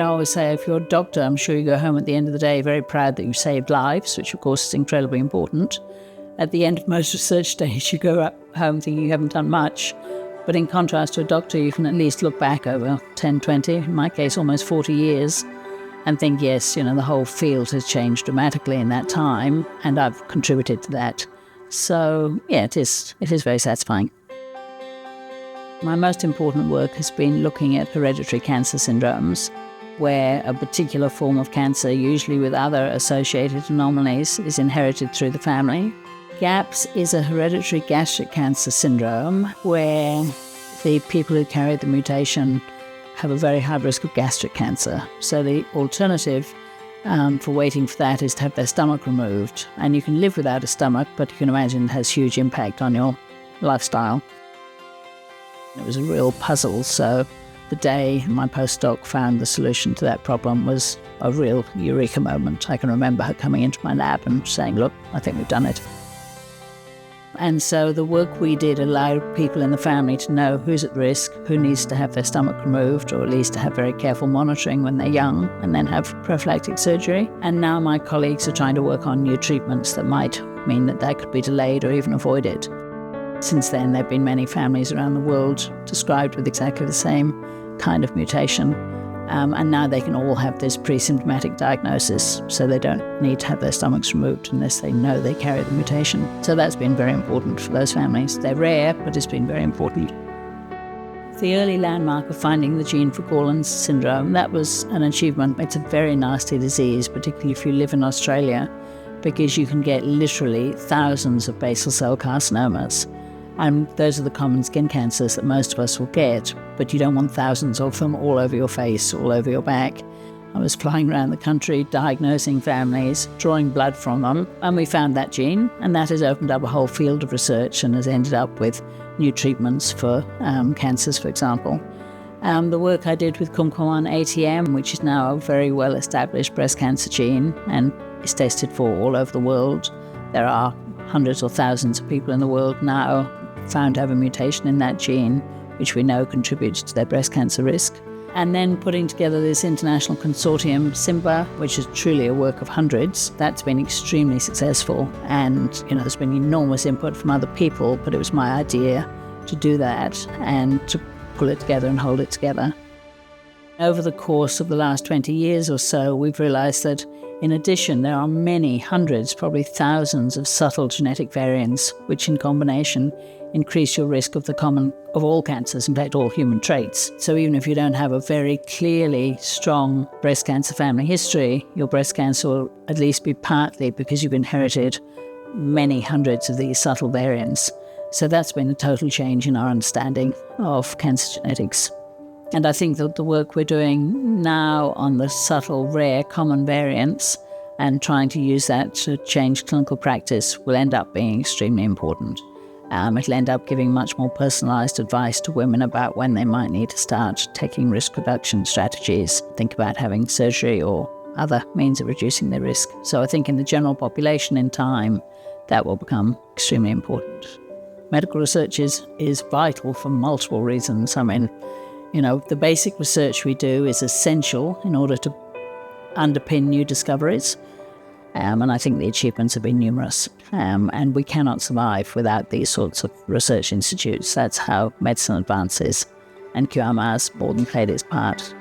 I always say if you're a doctor, I'm sure you go home at the end of the day very proud that you saved lives, which of course is incredibly important. At the end of most research days, you go home thinking you haven't done much. But in contrast to a doctor, you can at least look back over 10, 20, in my case almost 40 years, and think, yes, the whole field has changed dramatically in that time, and I've contributed to that. So, yeah, it is very satisfying. My most important work has been looking at hereditary cancer syndromes, where a particular form of cancer, usually with other associated anomalies, is inherited through the family. GAPS is a hereditary gastric cancer syndrome where the people who carry the mutation have a very high risk of gastric cancer. So the alternative for waiting for that is to have their stomach removed. And you can live without a stomach, but you can imagine it has huge impact on your lifestyle. It was a real puzzle, so the day my postdoc found the solution to that problem was a real eureka moment. I can remember her coming into my lab and saying, look, I think we've done it. And so the work we did allowed people in the family to know who's at risk, who needs to have their stomach removed, or at least to have very careful monitoring when they're young, and then have prophylactic surgery. And now my colleagues are trying to work on new treatments that might mean that could be delayed or even avoided. Since then, there have been many families around the world described with exactly the same kind of mutation, and now they can all have this pre-symptomatic diagnosis, so they don't need to have their stomachs removed unless they know they carry the mutation. So that's been very important for those families. They're rare, but it's been very important. The early landmark of finding the gene for Gorlin syndrome, that was an achievement. It's a very nasty disease, particularly if you live in Australia, because you can get literally thousands of basal cell carcinomas. And those are the common skin cancers that most of us will get, but you don't want thousands of them all over your face, all over your back. I was flying around the country, diagnosing families, drawing blood from them, and we found that gene, and that has opened up a whole field of research and has ended up with new treatments for cancers, for example. The work I did with QIMR ATM, which is now a very well-established breast cancer gene and is tested for all over the world. There are hundreds or thousands of people in the world now found to have a mutation in that gene, which we know contributes to their breast cancer risk. And then putting together this international consortium, CIMBA, which is truly a work of hundreds, that's been extremely successful. And, there's been enormous input from other people, but it was my idea to do that and to pull it together and hold it together. Over the course of the last 20 years or so, we've realized that in addition, there are many hundreds, probably thousands of subtle genetic variants, which in combination increase your risk of all cancers, in fact, all human traits. So even if you don't have a very clearly strong breast cancer family history, your breast cancer will at least be partly because you've inherited many hundreds of these subtle variants. So that's been a total change in our understanding of cancer genetics. And I think that the work we're doing now on the subtle, rare, common variants and trying to use that to change clinical practice will end up being extremely important. It'll end up giving much more personalised advice to women about when they might need to start taking risk reduction strategies, think about having surgery or other means of reducing their risk. So I think in the general population in time, that will become extremely important. Medical research is vital for multiple reasons. I mean, the basic research we do is essential in order to underpin new discoveries. And I think the achievements have been numerous. And we cannot survive without these sorts of research institutes. That's how medicine advances. And QIMR's more than played its part.